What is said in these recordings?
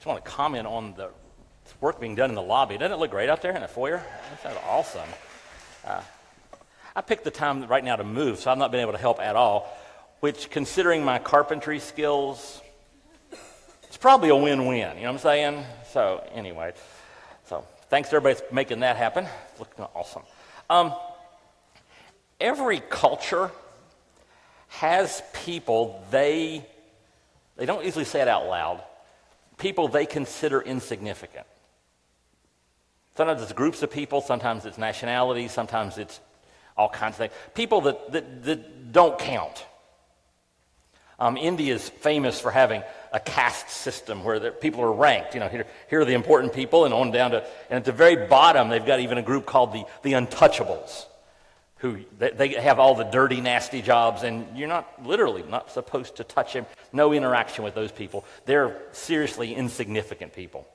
just want to comment on the work being done in the lobby. Doesn't it look great out there in the foyer? That's awesome. I picked the time right now to move, so I've not been able to help at all, which, considering my carpentry skills, it's probably a win-win, you know what I'm saying? So anyway, thanks to everybody for making that happen. It's looking awesome. Every culture has people they don't usually say it out loud, people they consider insignificant. Sometimes it's groups of people, sometimes it's nationalities, sometimes it's all kinds of things. People that don't count. India is famous for having a caste system where people are ranked. You know, here are the important people, and on down to, and at the very bottom, they've got even a group called the untouchables, who they have all the dirty, nasty jobs, and you're not supposed to touch them. No interaction with those people. They're seriously insignificant people.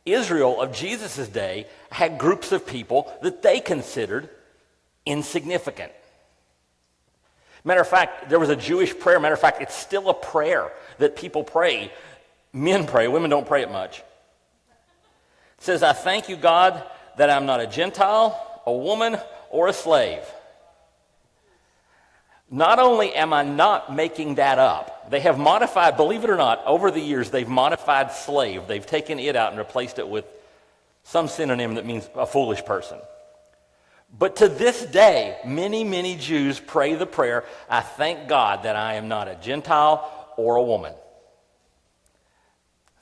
Israel of Jesus' day had groups of people that they considered insignificant. Matter of fact, there was a Jewish prayer. Matter of fact, it's still a prayer that people pray. Men pray. Women don't pray it much. It says, I thank you, God, that I'm not a Gentile, a woman, or a slave. Not only am I not making that up, they have modified, believe it or not, over the years, they've modified slave. They've taken it out and replaced it with some synonym that means a foolish person. But to this day, many, many Jews pray the prayer, I thank God that I am not a Gentile or a woman.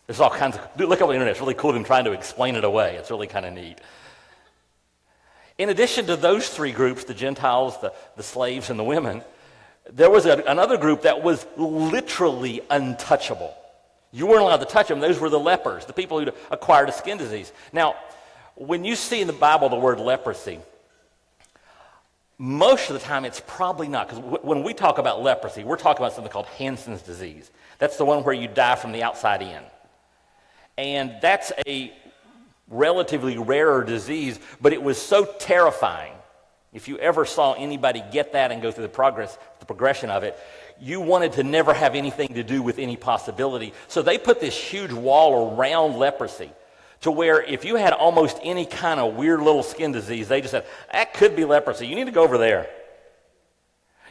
There's all kinds of, look up on the internet, it's really cool of them trying to explain it away. It's really kind of neat. In addition to those three groups, the Gentiles, the slaves, and the women, there was another group that was literally untouchable. You weren't allowed to touch them. Those were the lepers, the people who acquired a skin disease. Now, when you see in the Bible the word leprosy, most of the time it's probably not, because when we talk about leprosy, we're talking about something called Hansen's disease. That's the one where you die from the outside in. And that's a relatively rarer disease, but it was so terrifying. If you ever saw anybody get that and go through the progression of it, you wanted to never have anything to do with any possibility. So they put this huge wall around leprosy to where if you had almost any kind of weird little skin disease, they just said, that could be leprosy. You need to go over there.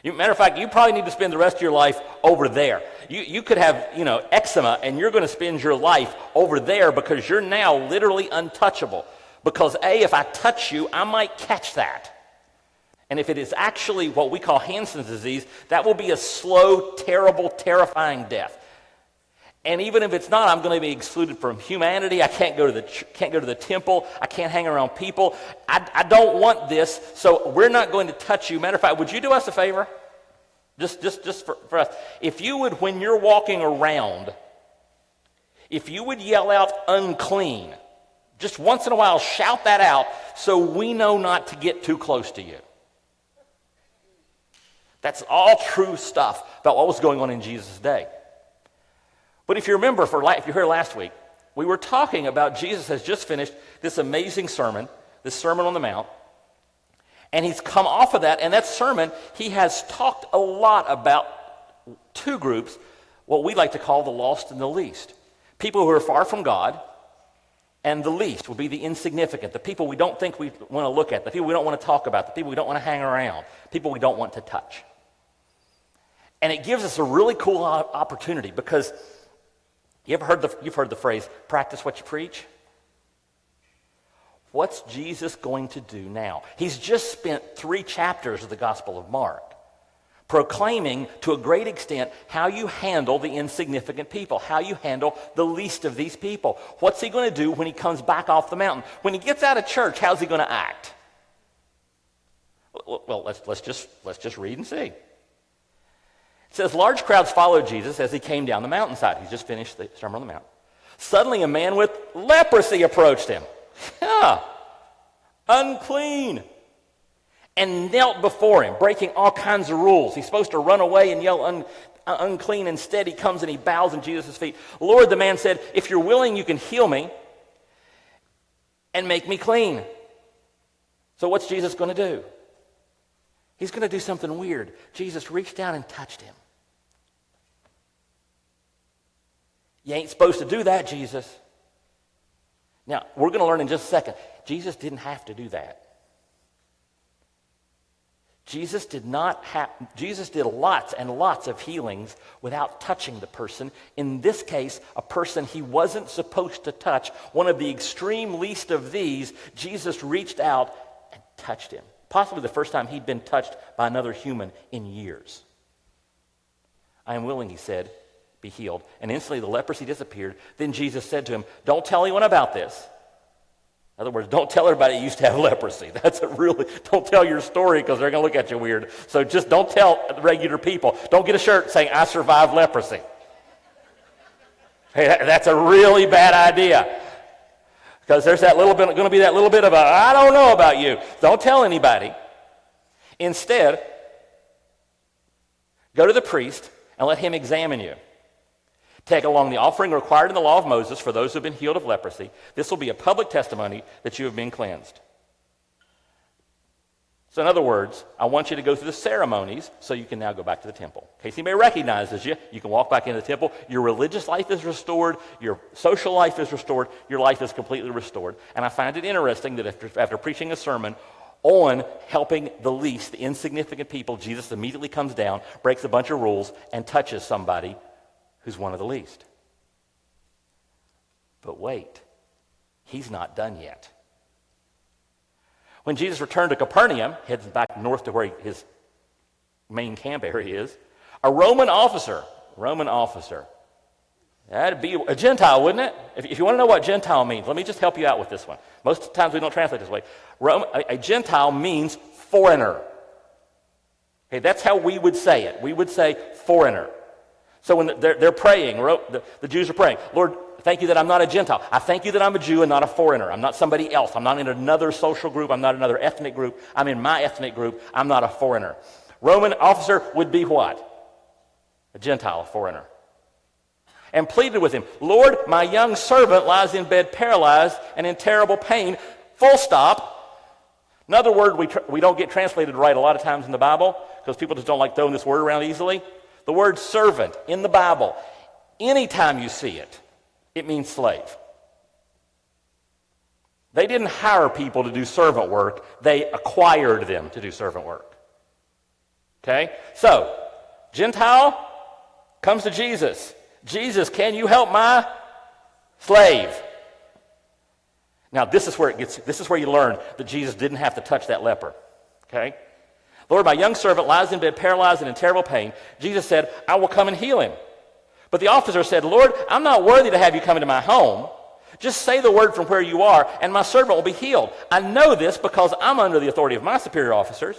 Matter of fact, you probably need to spend the rest of your life over there. You could have, eczema, and you're going to spend your life over there because you're now literally untouchable. Because if I touch you, I might catch that. And if it is actually what we call Hansen's disease, that will be a slow, terrible, terrifying death. And even if it's not, I'm going to be excluded from humanity. I can't go to the temple. I can't hang around people. I don't want this, so we're not going to touch you. Matter of fact, would you do us a favor? Just for us. If you would, when you're walking around, if you would yell out unclean, just once in a while shout that out so we know not to get too close to you. That's all true stuff about what was going on in Jesus' day. But if you remember, if you heard last week, we were talking about Jesus has just finished this amazing sermon, this Sermon on the Mount, and he's come off of that, and that sermon, he has talked a lot about two groups, what we like to call the lost and the least. People who are far from God, and the least will be the insignificant, the people we don't think we want to look at, the people we don't want to talk about, the people we don't want to hang around, people we don't want to touch. And it gives us a really cool opportunity because you've heard the phrase, practice what you preach? What's Jesus going to do now? He's just spent 3 chapters of the Gospel of Mark proclaiming to a great extent how you handle the insignificant people, how you handle the least of these people. What's he going to do when he comes back off the mountain? When he gets out of church, how's he going to act? Well, let's just read and see. It says, large crowds followed Jesus as he came down the mountainside. He's just finished the Sermon on the Mount. Suddenly a man with leprosy approached him. Unclean. And knelt before him, breaking all kinds of rules. He's supposed to run away and yell unclean. Instead, he comes and he bows at Jesus' feet. Lord, the man said, if you're willing, you can heal me and make me clean. So what's Jesus going to do? He's going to do something weird. Jesus reached down and touched him. You ain't supposed to do that, Jesus. Now, we're going to learn in just a second. Jesus didn't have to do that. Jesus did lots and lots of healings without touching the person. In this case, a person he wasn't supposed to touch, one of the extreme least of these, Jesus reached out and touched him. Possibly the first time he'd been touched by another human in years. I am willing, he said, be healed. And instantly the leprosy disappeared. Then Jesus said to him, don't tell anyone about this. In other words, don't tell everybody you used to have leprosy. Don't tell your story because they're going to look at you weird. So just don't tell regular people. Don't get a shirt saying, I survived leprosy. Hey, that's a really bad idea. Because there's going to be that little bit of I don't know about you. Don't tell anybody. Instead, go to the priest and let him examine you. Take along the offering required in the law of Moses for those who have been healed of leprosy. This will be a public testimony that you have been cleansed. So in other words, I want you to go through the ceremonies so you can now go back to the temple. In case anybody recognizes you, you can walk back into the temple. Your religious life is restored. Your social life is restored. Your life is completely restored. And I find it interesting that after preaching a sermon on helping the least, the insignificant people, Jesus immediately comes down, breaks a bunch of rules, and touches somebody who's one of the least. But wait, he's not done yet. When Jesus returned to Capernaum, heads back north to where his main camp area is, a Roman officer, that'd be a Gentile, wouldn't it? If you want to know what Gentile means, let me just help you out with this one. Most times we don't translate this way. A Gentile means foreigner. Okay, that's how we would say it. We would say foreigner. So when they're praying, the Jews are praying, Lord, thank you that I'm not a Gentile. I thank you that I'm a Jew and not a foreigner. I'm not somebody else. I'm not in another social group. I'm not another ethnic group. I'm in my ethnic group. I'm not a foreigner. Roman officer would be what? A Gentile, a foreigner. And pleaded with him, Lord, my young servant lies in bed paralyzed and in terrible pain. Full stop. Another word we don't get translated right a lot of times in the Bible because people just don't like throwing this word around easily. The word servant in the Bible, anytime you see it, it means slave. They didn't hire people to do servant work. They acquired them to do servant work. Okay? So, Gentile comes to Jesus. Jesus, can you help my slave? Now, this is where you learn that Jesus didn't have to touch that leper. Okay? Lord, my young servant lies in bed paralyzed and in terrible pain. Jesus said, I will come and heal him. But the officer said, Lord, I'm not worthy to have you come into my home. Just say the word from where you are, and my servant will be healed. I know this because I'm under the authority of my superior officers,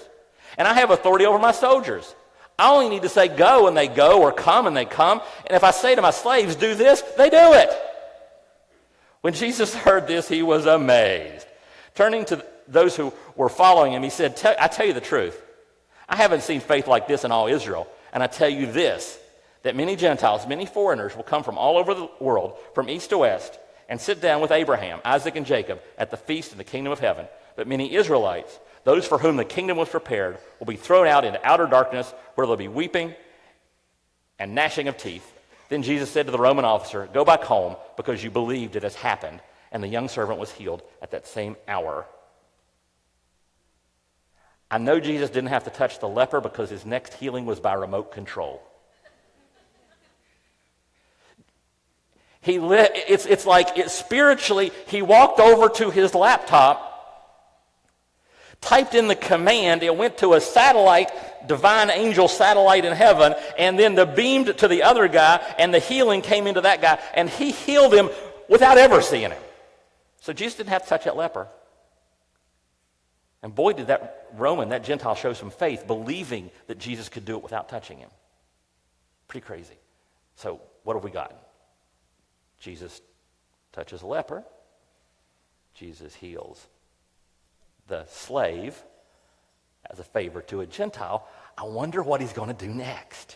and I have authority over my soldiers. I only need to say go, and they go, or come, and they come. And if I say to my slaves, do this, they do it. When Jesus heard this, he was amazed. Turning to those who were following him, he said, I tell you the truth. I haven't seen faith like this in all Israel. And I tell you this, that many Gentiles, many foreigners will come from all over the world, from east to west, and sit down with Abraham, Isaac, and Jacob at the feast in the kingdom of heaven. But many Israelites, those for whom the kingdom was prepared, will be thrown out into outer darkness where there'll be weeping and gnashing of teeth. Then Jesus said to the Roman officer, go back home because you believed it has happened. And the young servant was healed at that same hour. I know Jesus didn't have to touch the leper because his next healing was by remote control. Spiritually, he walked over to his laptop, typed in the command, it went to a satellite, divine angel satellite in heaven, and then beamed to the other guy, and the healing came into that guy, and he healed him without ever seeing him. So Jesus didn't have to touch that leper. And boy, did that Gentile show some faith, believing that Jesus could do it without touching him. Pretty crazy. So what have we got? Jesus touches a leper. Jesus heals the slave as a favor to a Gentile. I wonder what he's going to do next.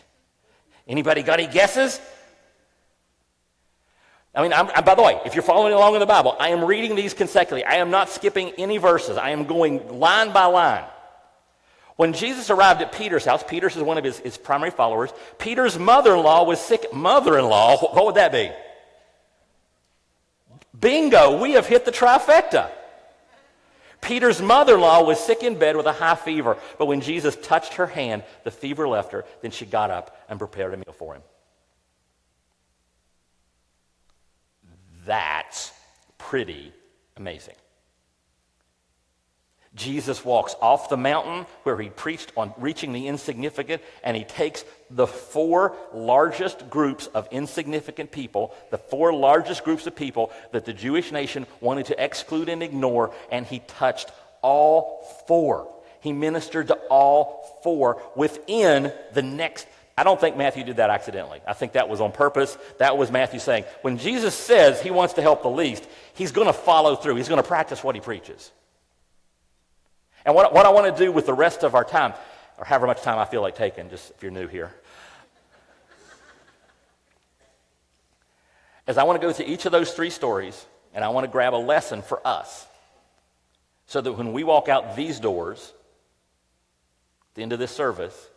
Anybody got any guesses? I mean, by the way, if you're following along in the Bible, I am reading these consecutively. I am not skipping any verses. I am going line by line. When Jesus arrived at Peter's house, Peter is one of his primary followers. Peter's mother-in-law was sick. Mother-in-law, what would that be? Bingo, we have hit the trifecta. Peter's mother-in-law was sick in bed with a high fever, but when Jesus touched her hand, the fever left her. Then she got up and prepared a meal for him. That's pretty amazing. Jesus walks off the mountain where he preached on reaching the insignificant, and he takes the four largest groups of insignificant people, the four largest groups of people that the Jewish nation wanted to exclude and ignore, and he touched all four. He ministered to all four within the next. I don't think Matthew did that accidentally. I think that was on purpose. That was Matthew saying, when Jesus says he wants to help the least, he's going to follow through. He's going to practice what he preaches. And what I want to do with the rest of our time, or however much time I feel like taking, just if you're new here, is I want to go through each of those three stories, and I want to grab a lesson for us, so that when we walk out these doors, at the end of this service,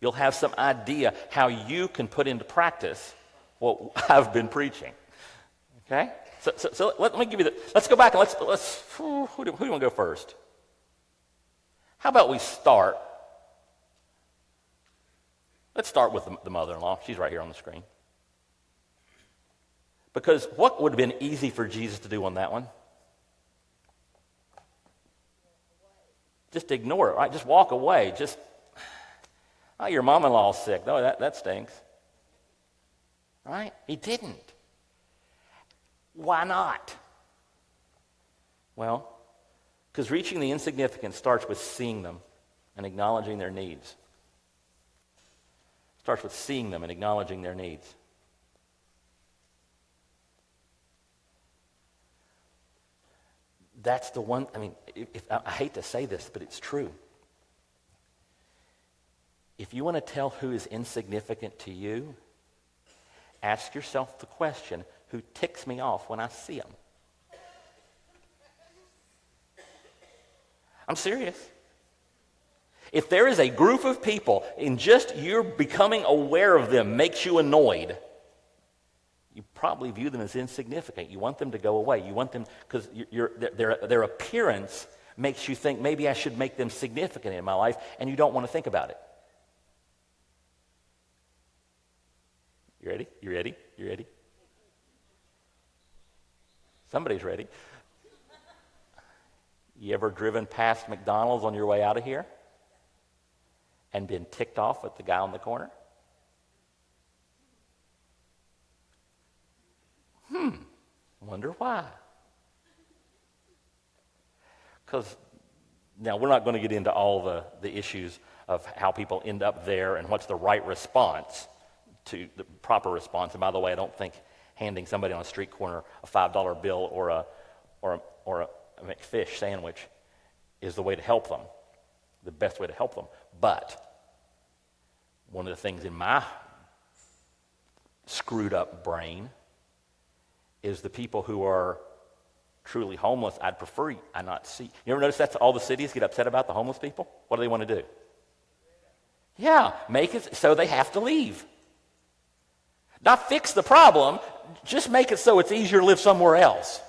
you'll have some idea how you can put into practice what I've been preaching. Okay? So let me give you let's go back and who do you want to go first? How about we start? Let's start with the mother-in-law. She's right here on the screen. Because what would have been easy for Jesus to do on that one? Just ignore it, right? Just walk away. Just, oh, your mom-in-law's sick. No, that stinks. Right? He didn't. Why not? Well, because reaching the insignificant starts with seeing them and acknowledging their needs. Starts with seeing them and acknowledging their needs. That's the one, I hate to say this, but it's true. If you want to tell who is insignificant to you, ask yourself the question, who ticks me off when I see them? I'm serious. If there is a group of people and just you're becoming aware of them makes you annoyed, you probably view them as insignificant. You want them to go away. You want them, because their appearance makes you think maybe I should make them significant in my life, and you don't want to think about it. You ready? You ready? You ready? Somebody's ready. You ever driven past McDonald's on your way out of here and been ticked off with the guy on the corner? Wonder why. Because now we're not going to get into all the issues of how people end up there and what's the right response to the proper response. And by the way, I don't think handing somebody on a street corner a $5 bill or a McFish sandwich is the way to help them, the best way to help them. But one of the things in my screwed up brain is the people who are truly homeless, I'd prefer I not see. You ever notice that's all the cities get upset about, the homeless people? What do they want to do? Yeah, make it so they have to leave. Not fix the problem, just make it so it's easier to live somewhere else.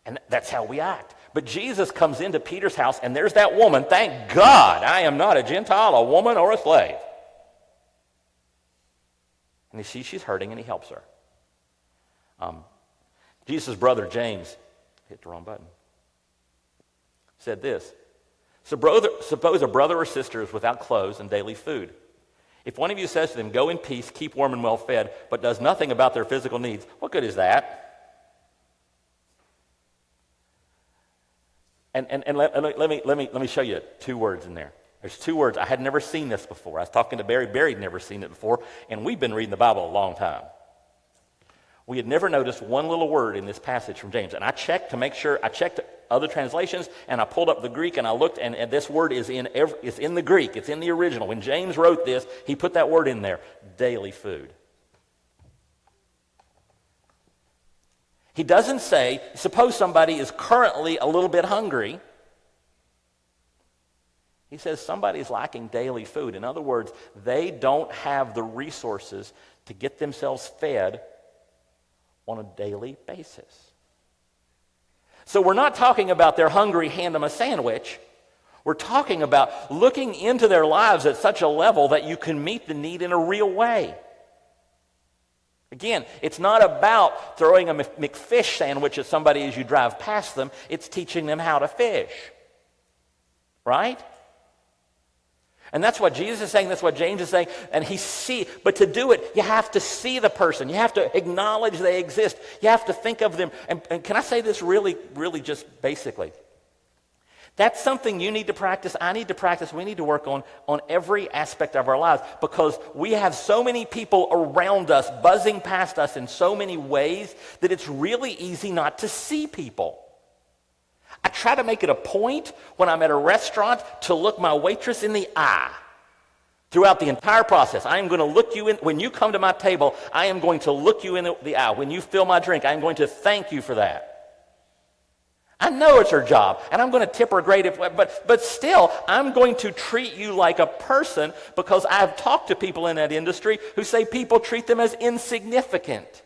And that's how we act. But Jesus comes into Peter's house, and there's that woman. Thank God I am not a Gentile, a woman, or a slave. And he sees she's hurting, and he helps her. Jesus' brother James, hit the wrong button, said this: suppose a brother or sister is without clothes and daily food. If one of you says to them, go in peace, keep warm and well fed, but does nothing about their physical needs, what good is that? And let me show you two words in there. There's two words. I had never seen this before. I was talking to Barry. Barry had never seen it before, and we've been reading the Bible a long time. We had never noticed one little word in this passage from James. And I checked to make sure, I checked other translations, and I pulled up the Greek, and I looked, and this word is it's in the Greek. It's in the original. When James wrote this, he put that word in there, daily food. He doesn't say, suppose somebody is currently a little bit hungry. He says somebody's lacking daily food. In other words, they don't have the resources to get themselves fed on a daily basis. So we're not talking about they're hungry, hand them a sandwich. We're talking about looking into their lives at such a level that you can meet the need in a real way. Again, it's not about throwing a McFish sandwich at somebody as you drive past them. It's teaching them how to fish. Right? And that's what Jesus is saying. That's what James is saying. And but to do it, you have to see the person. You have to acknowledge they exist. You have to think of them. And can I say this really, really just basically? That's something you need to practice, I need to practice, we need to work on every aspect of our lives, because we have so many people around us, buzzing past us in so many ways that it's really easy not to see people. I try to make it a point when I'm at a restaurant to look my waitress in the eye throughout the entire process. I am going to look you in. When you come to my table, I am going to look you in the eye. When you fill my drink, I am going to thank you for that. I know it's her job, and I'm going to tip her great, but still, I'm going to treat you like a person, because I've talked to people in that industry who say people treat them as insignificant.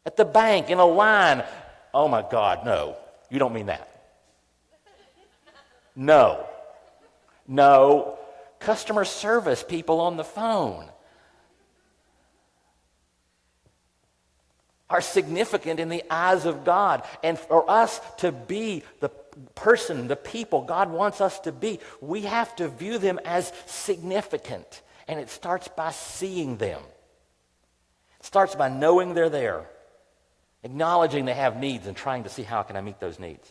At the bank, in a line, oh my God, no, you don't mean that. No. Customer service people on the phone are significant in the eyes of God. And for us to be the person, the people God wants us to be, we have to view them as significant. And it starts by seeing them. It starts by knowing they're there, acknowledging they have needs, and trying to see how can I meet those needs.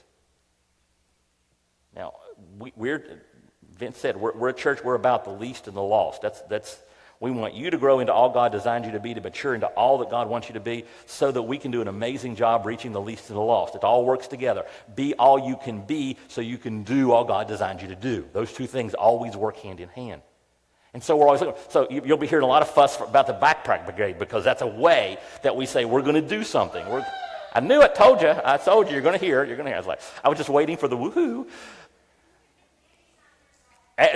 Now, Vince said, we're a church, we're about the least and the lost. We want you to grow into all God designed you to be, to mature into all that God wants you to be, so that we can do an amazing job reaching the least and the lost. It all works together. Be all you can be so you can do all God designed you to do. Those two things always work hand in hand. And so we're always looking. So you'll be hearing a lot of fuss about the backpack brigade, because that's a way that we say we're going to do something. I knew it, told you. I told you, you're going to hear. I was just waiting for the woohoo.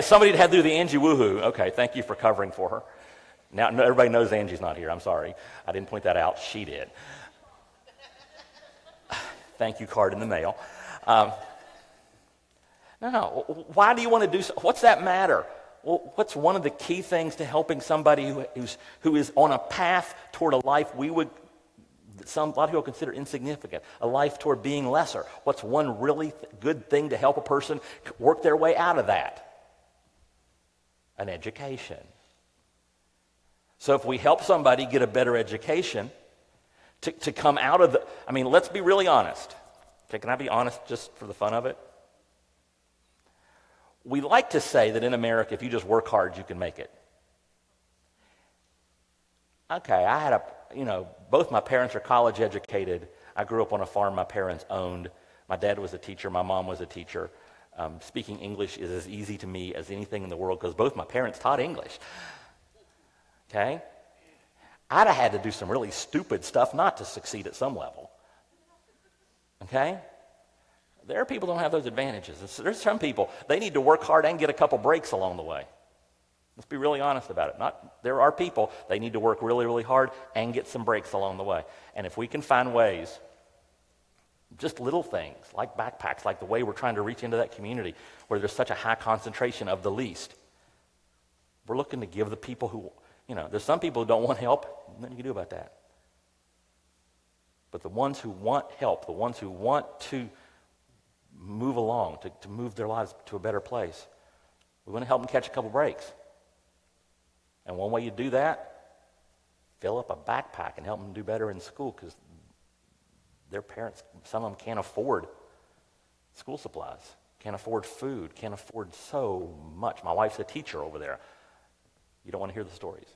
Somebody had to do the Angie woohoo. Okay, thank you for covering for her. Now everybody knows Angie's not here. I'm sorry. I didn't point that out. She did. Thank you card in the mail. No. Why do you want to do so? What's that matter? Well, what's one of the key things to helping somebody who is on a path toward a life a lot of people consider insignificant, a life toward being lesser? What's one really good thing to help a person work their way out of that? An education. So if we help somebody get a better education to come out of let's be really honest. Okay, can I be honest just for the fun of it? We like to say that in America, if you just work hard, you can make it. Okay, both my parents are college educated. I grew up on a farm my parents owned. My dad was a teacher. My mom was a teacher. Speaking English is as easy to me as anything in the world, because both my parents taught English. Okay? I'd have had to do some really stupid stuff not to succeed at some level. Okay? There are people who don't have those advantages. There's some people, they need to work hard and get a couple breaks along the way. Let's be really honest about it. There are people, they need to work really, really hard and get some breaks along the way. And if we can find ways, just little things like backpacks, like the way we're trying to reach into that community where there's such a high concentration of the least. We're looking to give the people who, there's some people who don't want help, nothing you can do about that. But the ones who want help, the ones who want to move along, to move their lives to a better place, we want to help them catch a couple breaks. And one way you do that, fill up a backpack and help them do better in school, because their parents, some of them can't afford school supplies, can't afford food, can't afford so much. My wife's a teacher over there. You don't want to hear the stories.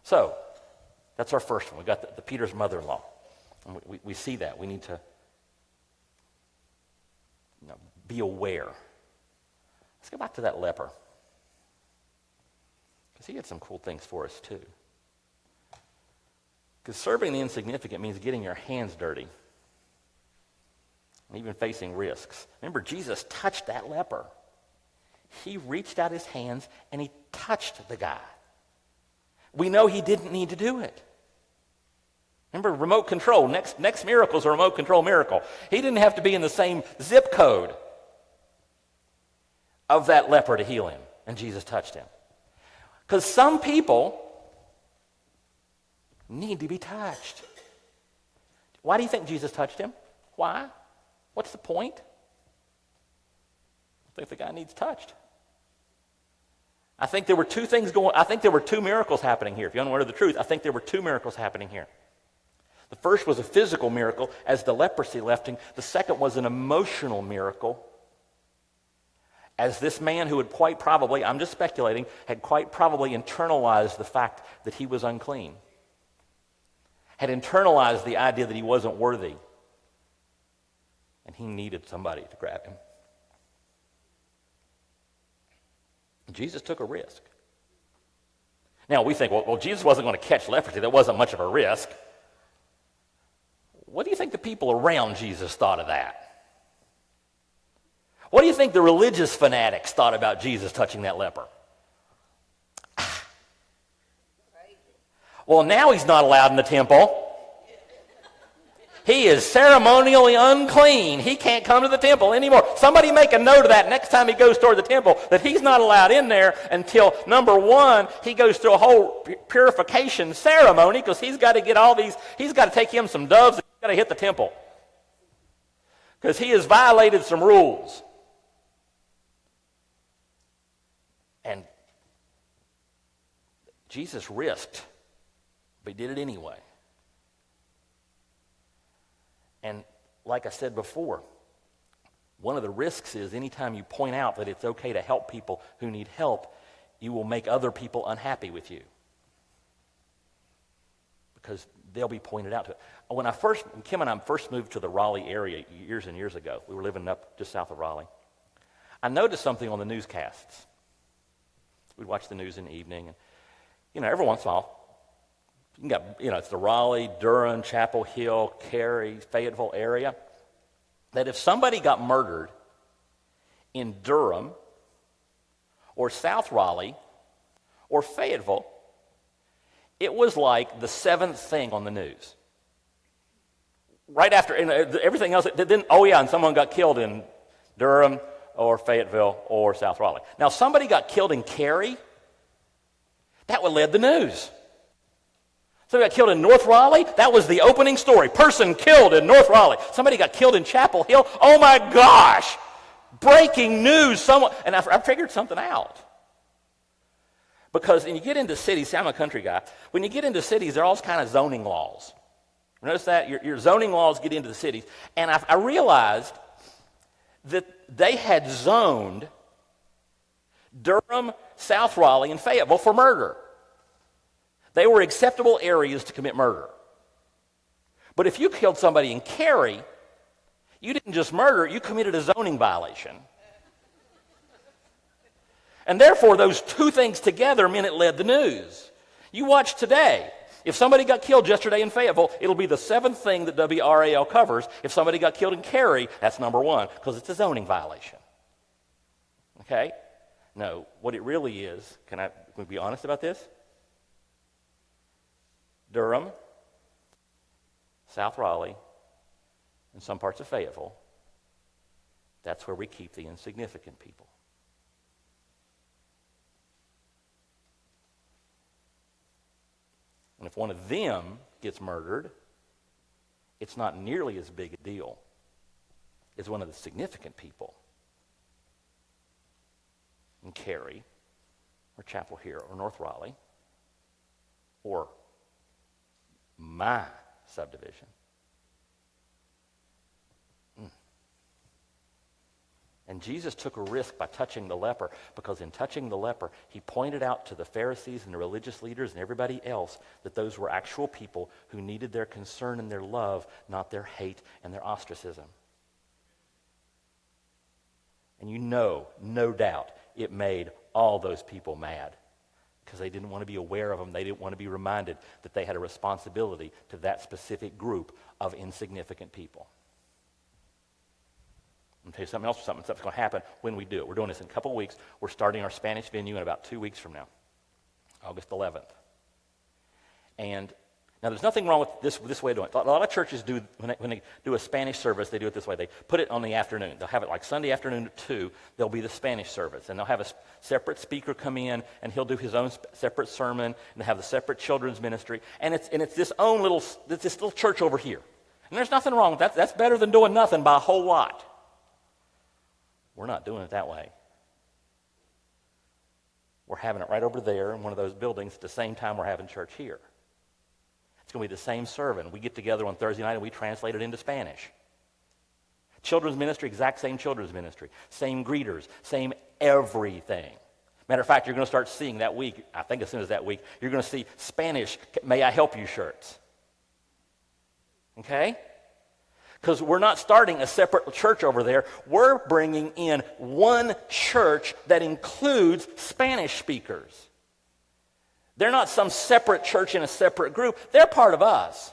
So, that's our first one. We got the Peter's mother-in-law. And we see that. We need to be aware. Let's go back to that leper, because he had some cool things for us too. Because serving the insignificant means getting your hands dirty and even facing risks. Remember, Jesus touched that leper. He reached out his hands and he touched the guy. We know he didn't need to do it. Remember, remote control. Next miracle is a remote control miracle. He didn't have to be in the same zip code of that leper to heal him, and Jesus touched him. Because some people need to be touched. Why do you think Jesus touched him? Why? What's the point? I think the guy needs touched. I think there were two miracles happening here. If you want to know the truth, I think there were two miracles happening here. The first was a physical miracle as the leprosy left him. The second was an emotional miracle as this man who had quite probably, I'm just speculating, had quite probably internalized the fact that he was unclean. Had internalized the idea that he wasn't worthy. And he needed somebody to grab him. Jesus took a risk. Now we think, well, Jesus wasn't going to catch leprosy. That wasn't much of a risk. What do you think the people around Jesus thought of that? What do you think the religious fanatics thought about Jesus touching that leper? Well, now he's not allowed in the temple. He is ceremonially unclean. He can't come to the temple anymore. Somebody make a note of that next time he goes toward the temple, that he's not allowed in there until, number one, he goes through a whole purification ceremony, because he's got to get he's got to take him some doves, and he's got to hit the temple. Because he has violated some rules. And Jesus risked, but he did it anyway. And like I said before, one of the risks is anytime you point out that it's okay to help people who need help, you will make other people unhappy with you. Because they'll be pointed out to it. When Kim and I first moved to the Raleigh area years and years ago, we were living up just south of Raleigh, I noticed something on the newscasts. We'd watch the news in the evening, and every once in a while, it's the Raleigh, Durham, Chapel Hill, Cary, Fayetteville area, that if somebody got murdered in Durham or South Raleigh or Fayetteville, it was like the seventh thing on the news. Right after everything else, and someone got killed in Durham or Fayetteville or South Raleigh. Now, somebody got killed in Cary, that would lead the news. Somebody got killed in North Raleigh, that was the opening story. Person killed in North Raleigh. Somebody got killed in Chapel Hill. Oh my gosh! Breaking news. And I figured something out. Because when you get into cities, see, I'm a country guy. When you get into cities, there are all kinds of zoning laws. Notice that? Your zoning laws get into the cities. And I realized that they had zoned Durham, South Raleigh, and Fayetteville for murder. They were acceptable areas to commit murder. But if you killed somebody in Cary, you didn't just murder, you committed a zoning violation. And therefore, those two things together meant it led the news. You watch today. If somebody got killed yesterday in Fayetteville, it'll be the seventh thing that WRAL covers. If somebody got killed in Cary, that's number one, because it's a zoning violation. Okay? No, what it really is, can we be honest about this? Durham, South Raleigh, and some parts of Fayetteville, that's where we keep the insignificant people. And if one of them gets murdered, it's not nearly as big a deal as one of the significant people in Cary, or Chapel Hill, or North Raleigh, or my subdivision. And Jesus took a risk by touching the leper, because in touching the leper, he pointed out to the Pharisees and the religious leaders and everybody else that those were actual people who needed their concern and their love, not their hate and their ostracism. And no doubt, it made all those people mad, because they didn't want to be aware of them. They didn't want to be reminded that they had a responsibility to that specific group of insignificant people. I'm going to tell you something else, something's going to happen when we do it. We're doing this in a couple of weeks. We're starting our Spanish venue in about 2 weeks from now, August 11th. And Now, there's nothing wrong with this way of doing it. A lot of churches do, when they do a Spanish service, they do it this way. They put it on the afternoon. They'll have it like Sunday afternoon at 2. There'll be the Spanish service. And they'll have a separate speaker come in, and he'll do his own separate sermon, and they have the separate children's ministry. And it's this little church over here. And there's nothing wrong with that. That's better than doing nothing by a whole lot. We're not doing it that way. We're having it right over there in one of those buildings at the same time we're having church here. It's going to be the same sermon. We get together on Thursday night and we translate it into Spanish. Children's ministry, exact same children's ministry. Same greeters, same everything. Matter of fact, you're going to start seeing that week, I think as soon as that week, you're going to see Spanish, "May I help you" shirts. Okay? Because we're not starting a separate church over there. We're bringing in one church that includes Spanish speakers. They're not some separate church in a separate group. They're part of us.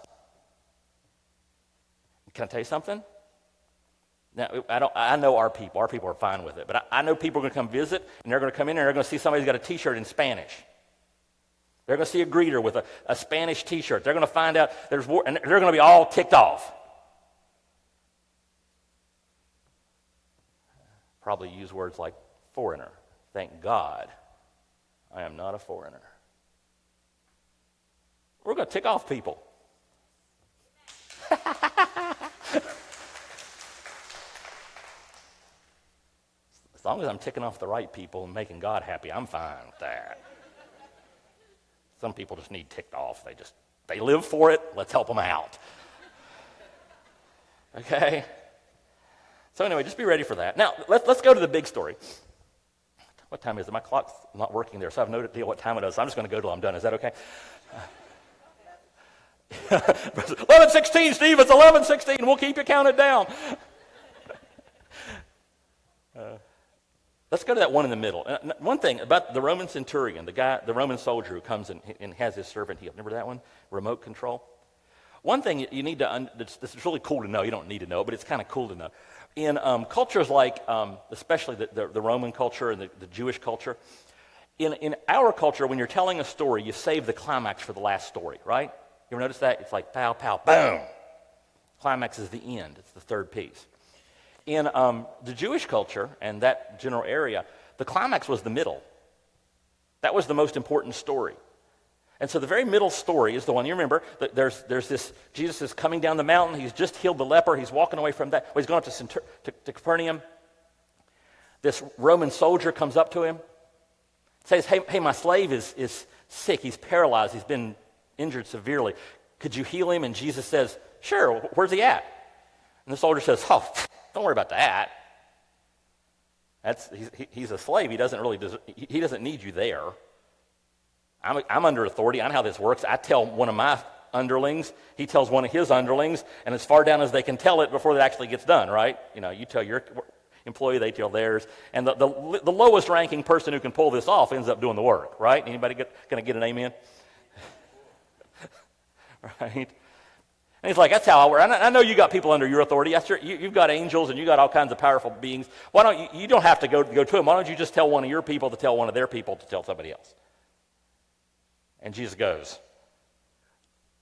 Can I tell you something? Now, I know our people. Our people are fine with it. But I know people are going to come visit, and they're going to come in and they're going to see somebody who's got a T-shirt in Spanish. They're going to see a greeter with a Spanish T-shirt. They're going to find out and they're going to be all ticked off. Probably use words like foreigner. Thank God I am not a foreigner. We're going to tick off people. As long as I'm ticking off the right people and making God happy, I'm fine with that. Some people just need ticked off. They live for it. Let's help them out. Okay? So anyway, just be ready for that. Now, let's go to the big story. What time is it? My clock's not working there, so I have no idea what time it is. So I'm just going to go till I'm done. Is that okay? 11:16, Steve. It's 11:16. We'll keep you counted down. Let's go to that one in the middle. One thing about the Roman centurion, the Roman soldier who comes and has his servant healed. Remember that one? Remote control. One thing you need to, this is really cool to know. You don't need to know, but it's kind of cool to know. In cultures like, especially the Roman culture and the Jewish culture, in our culture, when you're telling a story, you save the climax for the last story, right? You ever notice that? It's like pow, pow, boom. Climax is the end. It's the third piece. In the Jewish culture and that general area, the climax was the middle. That was the most important story. And so the very middle story is the one, you remember, that there's this, Jesus is coming down the mountain. He's just healed the leper. He's walking away from that. Well, he's going up to Capernaum. This Roman soldier comes up to him, says, hey, my slave is sick. He's paralyzed. He's been injured severely. Could you heal him? And Jesus says, sure, where's he at? And the soldier says, oh, don't worry about that. He's a slave. He doesn't need you there. I'm under authority. I know how this works. I tell one of my underlings, he tells one of his underlings, and as far down as they can tell it before it actually gets done, right? You know, you tell your employee, they tell theirs, and the lowest ranking person who can pull this off ends up doing the work, right? Anybody going to get an amen? Right? And he's like, that's how I work. I know you got people under your authority. You've got angels and you got all kinds of powerful beings. Why don't you don't have to go to them. Why don't you just tell one of your people to tell one of their people to tell somebody else? And Jesus goes,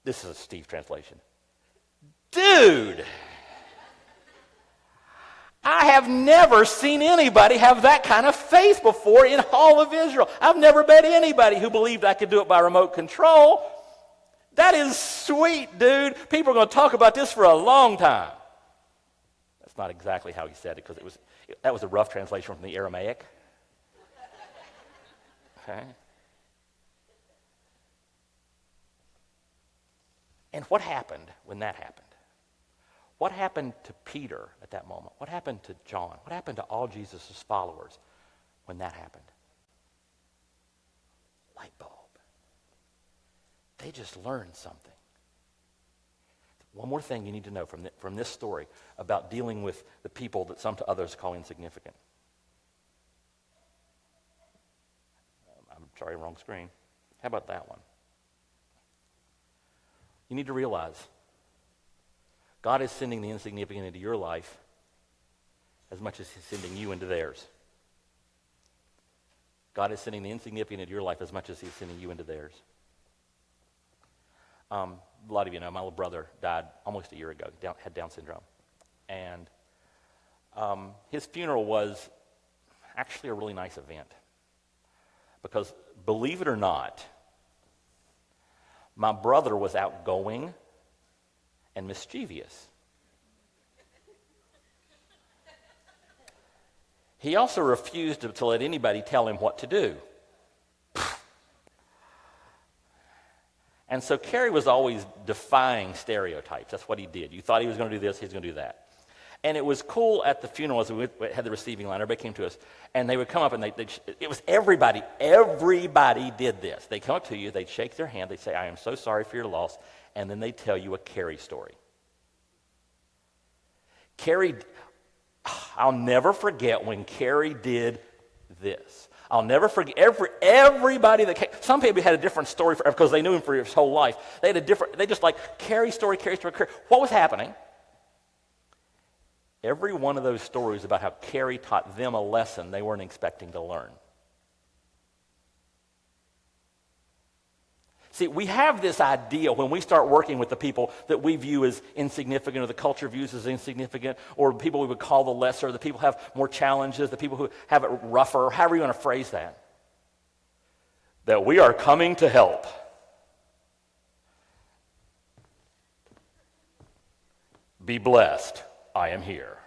this is a Steve translation. Dude, I have never seen anybody have that kind of faith before in all of Israel. I've never met anybody who believed I could do it by remote control. That is sweet, dude. People are going to talk about this for a long time. That's not exactly how he said it, because that was a rough translation from the Aramaic. Okay. And what happened when that happened? What happened to Peter at that moment? What happened to John? What happened to all Jesus' followers when that happened? Light bulb. They just learned something. One more thing you need to know from this story about dealing with the people that some to others call insignificant. I'm sorry, wrong screen. How about that one? You need to realize God is sending the insignificant into your life as much as he's sending you into theirs. God is sending the insignificant into your life as much as he's sending you into theirs. a lot of you know, my little brother died almost a year ago, had Down syndrome. And his funeral was actually a really nice event. Because, believe it or not, my brother was outgoing and mischievous. He also refused to let anybody tell him what to do. And so Carrie was always defying stereotypes. That's what he did. You thought he was going to do this, he was going to do that. And it was cool at the funeral as we had the receiving line. Everybody came to us, and they would come up, and it was everybody. Everybody did this. They'd come up to you, they'd shake their hand, they'd say, "I am so sorry for your loss," and then they'd tell you a Carrie story. Carrie, I'll never forget when Carrie did this. I'll never forget everybody that came. Some people had a different story because they knew him for his whole life. They just like Carrie story, Carrie story, Carrie. What was happening? Every one of those stories about how Carrie taught them a lesson they weren't expecting to learn. See, we have this idea when we start working with the people that we view as insignificant, or the culture views as insignificant, or people we would call the lesser, the people who have more challenges, the people who have it rougher, however you want to phrase that we are coming to help. Be blessed. I am here.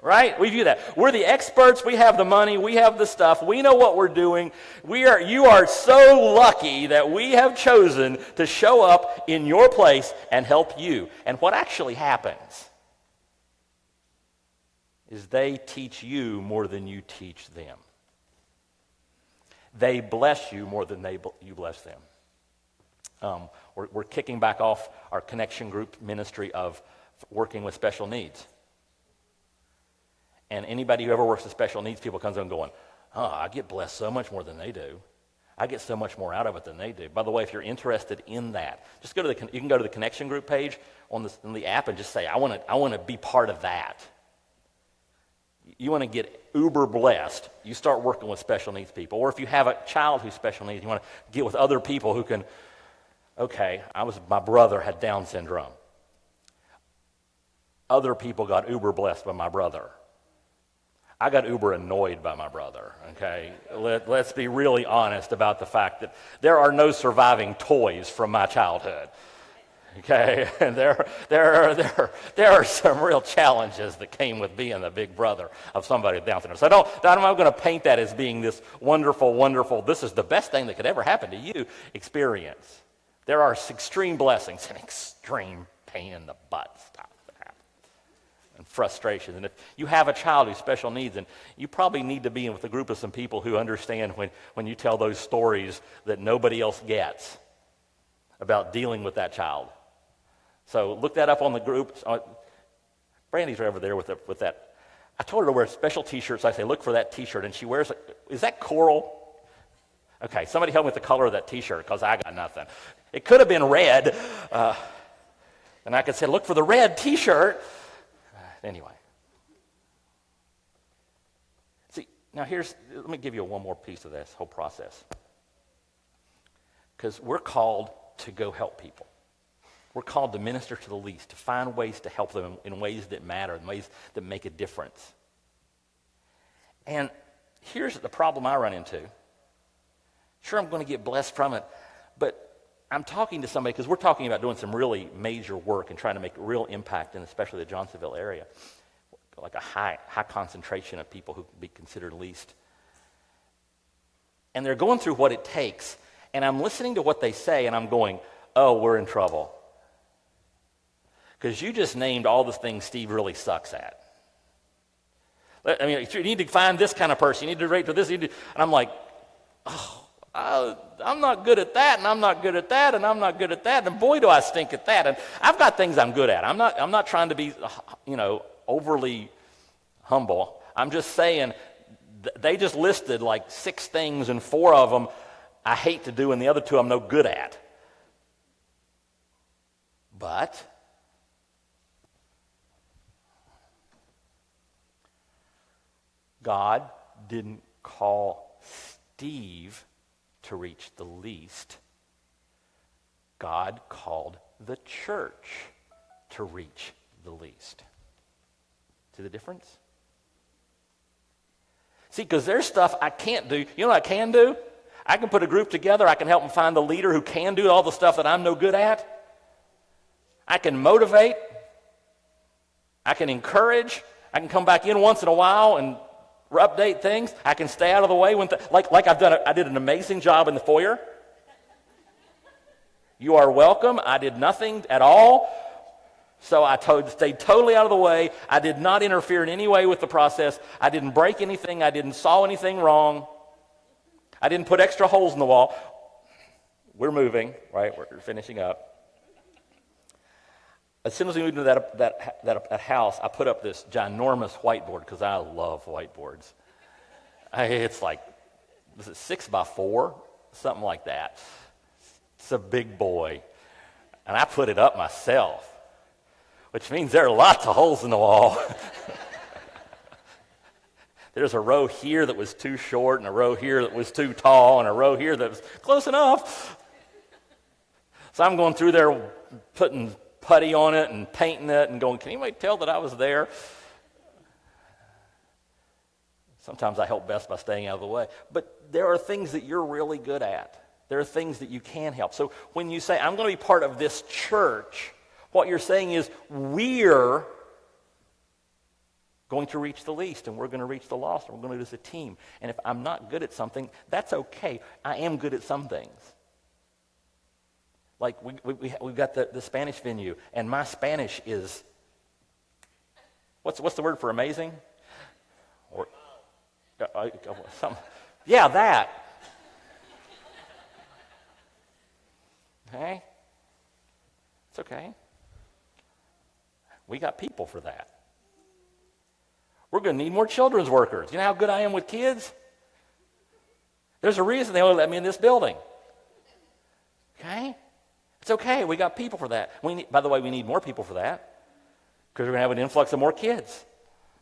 Right? We view that. We're the experts. We have the money. We have the stuff. We know what we're doing. You are so lucky that we have chosen to show up in your place and help you. And what actually happens is they teach you more than you teach them. They bless you more than you bless them. We're kicking back off our connection group ministry of working with special needs. And anybody who ever works with special needs people comes in going, "Oh, I get blessed so much more than they do. I get so much more out of it than they do." By the way, if you're interested in that, just you can go to the connection group page on the app and just say, I want to be part of that. You want to get uber blessed, you start working with special needs people. Or if you have a child who's special needs, you want to get with other people who can, okay, my brother had Down syndrome. Other people got uber blessed by my brother. I got uber annoyed by my brother, okay? Let's be really honest about the fact that there are no surviving toys from my childhood, okay? And there are some real challenges that came with being the big brother of somebody with Down syndrome. So I'm not going to paint that as being this wonderful, wonderful, this is the best thing that could ever happen to you experience. There are extreme blessings and extreme pain in the butt stuff. Frustration. And if you have a child who's special needs, and you probably need to be with a group of some people who understand when you tell those stories that nobody else gets about dealing with that child. So look that up on the group. Brandy's right over there with that. I told her to wear special t-shirts. I say, look for that t-shirt, and she wears it. Is that coral? Okay, somebody help me with the color of that t-shirt, because I got nothing. It could have been red, and I could say, look for the red t-shirt. Anyway. See, now let me give you one more piece of this whole process. Because we're called to go help people. We're called to minister to the least, to find ways to help them in ways that matter, in ways that make a difference. And here's the problem I run into. Sure, I'm going to get blessed from it, but I'm talking to somebody, because we're talking about doing some really major work and trying to make a real impact in especially the Johnsonville area, like a high concentration of people who could be considered least. And they're going through what it takes, and I'm listening to what they say, and I'm going, oh, we're in trouble. Because you just named all the things Steve really sucks at. I mean, you need to find this kind of person. You need to rate for this. And I'm like, oh. I'm not good at that, and I'm not good at that, and I'm not good at that, and boy, do I stink at that. And I've got things I'm good at. I'm not trying to be, overly humble. I'm just saying they just listed like 6 things, and 4 of them I hate to do, and the other 2 I'm no good at. But God didn't call Steve to reach the least. God called the church to reach the least. See the difference? See, because there's stuff I can't do. You know what I can do? I can put a group together. I can help them find the leader who can do all the stuff that I'm no good at. I can motivate. I can encourage. I can come back in once in a while and update things. I can stay out of the way when, like I've done. I did an amazing job in the foyer. You are welcome. I did nothing at all. So I stayed totally out of the way. I did not interfere in any way with the process. I didn't break anything. I didn't saw anything wrong. I didn't put extra holes in the wall. We're moving, right? We're finishing up. As soon as we moved into that house, I put up this ginormous whiteboard because I love whiteboards. It's like, was it 6x4? Something like that. It's a big boy. And I put it up myself, which means there are lots of holes in the wall. There's a row here that was too short, and a row here that was too tall, and a row here that was close enough. So I'm going through there putting putty on it and painting it and going, can anybody tell that I was there? Sometimes I help best by staying out of the way. But there are things that you're really good at. There are things that you can help. So when you say, I'm going to be part of this church, what you're saying is we're going to reach the least, and we're going to reach the lost, and we're going to do this as a team. And if I'm not good at something, that's okay. I am good at some things. Like we've got the Spanish venue, and my Spanish is, what's the word for amazing? Or something. Yeah, that. Okay? It's okay. We got people for that. We're going to need more children's workers. You know how good I am with kids? There's a reason they only let me in this building. Okay? It's okay. We got people for that. By the way, we need more people for that because we're going to have an influx of more kids.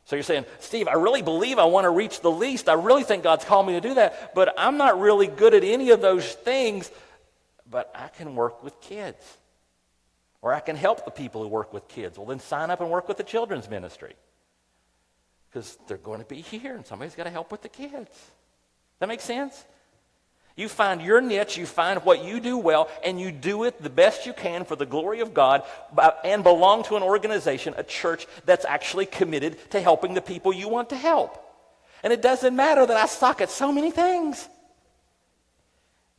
So you're saying, Steve, I really believe I want to reach the least. I really think God's called me to do that, but I'm not really good at any of those things, but I can work with kids. Or I can help the people who work with kids. Well, then sign up and work with the children's ministry. Because they're going to be here, and somebody's got to help with the kids. That makes sense? You find your niche, you find what you do well, and you do it the best you can for the glory of God, and belong to an organization, a church, that's actually committed to helping the people you want to help. And it doesn't matter that I suck at so many things.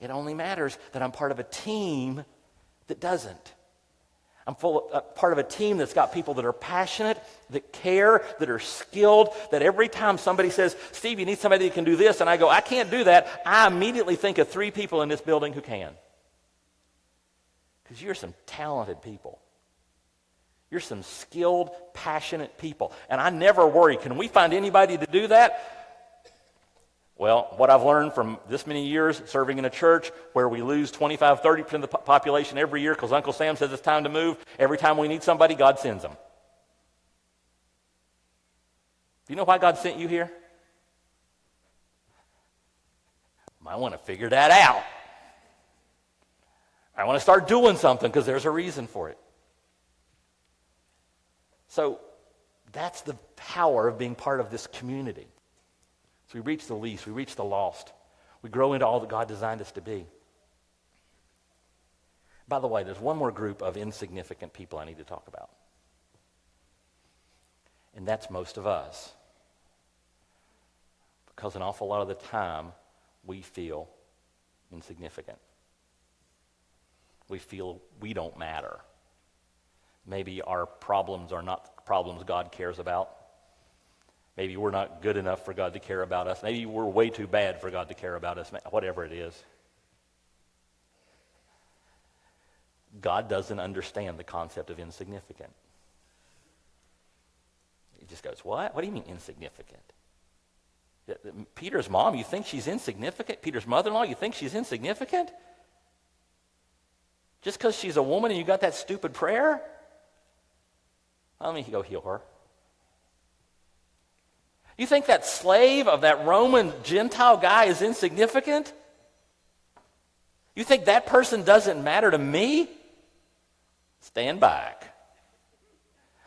It only matters that I'm part of a team that doesn't. I'm part of a team that's got people that are passionate, that care, that are skilled, that every time somebody says, Steve, you need somebody that can do this, and I go, I can't do that, I immediately think of 3 people in this building who can. Because you're some talented people. You're some skilled, passionate people. And I never worry, can we find anybody to do that? Well, what I've learned from this many years serving in a church where we lose 25, 30% of the population every year because Uncle Sam says it's time to move, every time we need somebody, God sends them. Do you know why God sent you here? I want to figure that out. I want to start doing something because there's a reason for it. So that's the power of being part of this community. So we reach the least, we reach the lost. We grow into all that God designed us to be. By the way, there's one more group of insignificant people I need to talk about. And that's most of us. Because an awful lot of the time, we feel insignificant. We feel we don't matter. Maybe our problems are not problems God cares about. Maybe we're not good enough for God to care about us. Maybe we're way too bad for God to care about us, whatever it is. God doesn't understand the concept of insignificant. He just goes, what? What do you mean insignificant? Peter's mom, you think she's insignificant? Peter's mother-in-law, you think she's insignificant? Just because she's a woman and you got that stupid prayer? Let me go heal her. You think that slave of that Roman Gentile guy is insignificant? You think that person doesn't matter to me? Stand back.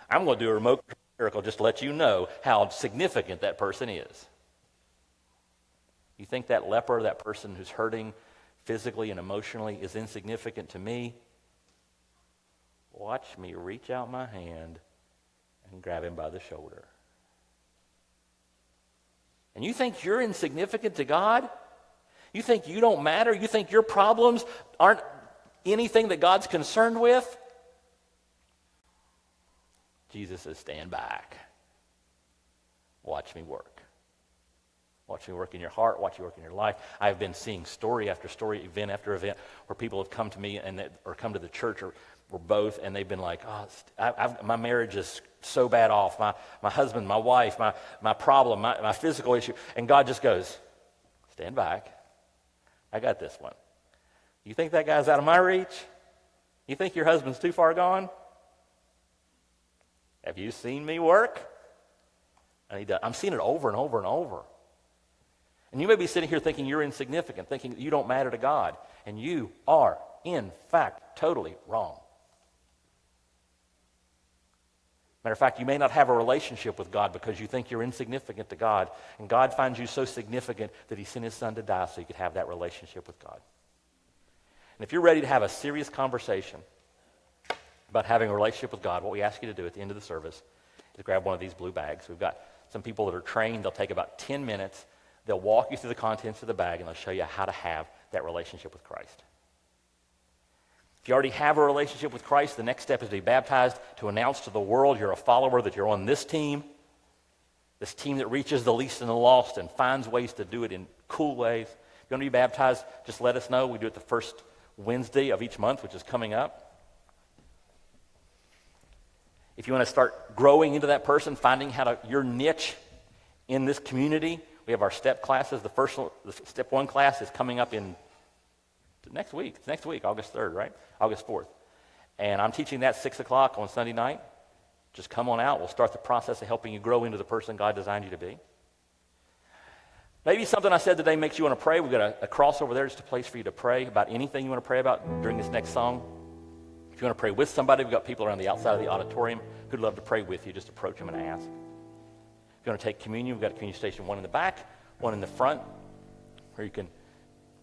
I'm going to do a remote miracle just to let you know how significant that person is. You think that leper, that person who's hurting physically and emotionally, is insignificant to me? Watch me reach out my hand and grab him by the shoulder. And you think you're insignificant to God? You think you don't matter? You think your problems aren't anything that God's concerned with? Jesus says, stand back. Watch me work. Watch me work in your heart. Watch me work in your life. I've been seeing story after story, event after event, where people have come to me or come to the church or both, and they've been like, my marriage is so bad off. My husband, my wife, my problem, my physical issue. And God just goes, stand back. I got this one. You think that guy's out of my reach? You think your husband's too far gone? Have you seen me work? And he does. I'm seeing it over and over and over. And you may be sitting here thinking you're insignificant, thinking you don't matter to God. And you are, in fact, totally wrong. Matter of fact, you may not have a relationship with God because you think you're insignificant to God. And God finds you so significant that he sent his son to die so you could have that relationship with God. And if you're ready to have a serious conversation about having a relationship with God, what we ask you to do at the end of the service is grab one of these blue bags. We've got some people that are trained. They'll take about 10 minutes. They'll walk you through the contents of the bag, and they'll show you how to have that relationship with Christ. If you already have a relationship with Christ, the next step is to be baptized, to announce to the world you're a follower, that you're on this team that reaches the least and the lost and finds ways to do it in cool ways. If you want to be baptized, just let us know. We do it the first Wednesday of each month, which is coming up. If you want to start growing into that person, finding your niche in this community, we have our step classes. The step 1 class is coming up in next week. It's next week, August 3rd, right? August 4th. And I'm teaching that 6 o'clock on Sunday night. Just come on out. We'll start the process of helping you grow into the person God designed you to be. Maybe something I said today makes you want to pray. We've got a cross over there, just a place for you to pray about anything you want to pray about during this next song. If you want to pray with somebody, we've got people around the outside of the auditorium who'd love to pray with you. Just approach them and ask. If you want to take communion, we've got a communion station, one in the back, one in the front, where you can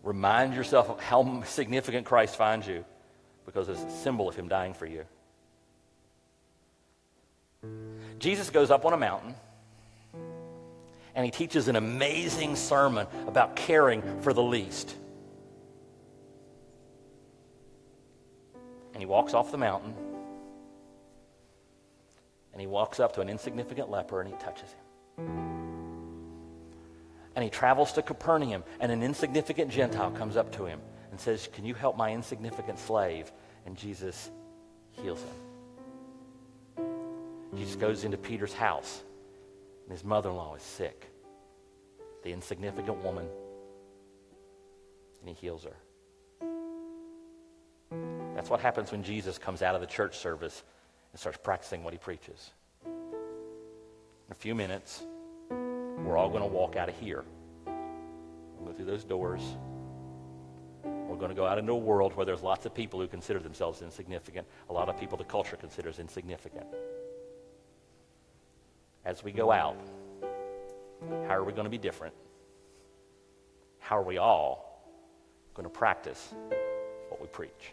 remind yourself of how significant Christ finds you, because it's a symbol of him dying for you. Jesus goes up on a mountain, and he teaches an amazing sermon about caring for the least. And he walks off the mountain, and he walks up to an insignificant leper, and he touches him. And he travels to Capernaum, and an insignificant Gentile comes up to him and says, can you help my insignificant slave? And Jesus heals him. Jesus goes into Peter's house, and his mother-in-law is sick, the insignificant woman, and he heals her. That's what happens when Jesus comes out of the church service and starts practicing what he preaches. In a few minutes, we're all going to walk out of here. We'll go through those doors. We're going to go out into a world where there's lots of people who consider themselves insignificant. A lot of people the culture considers insignificant. As we go out, how are we going to be different? How are we all going to practice what we preach?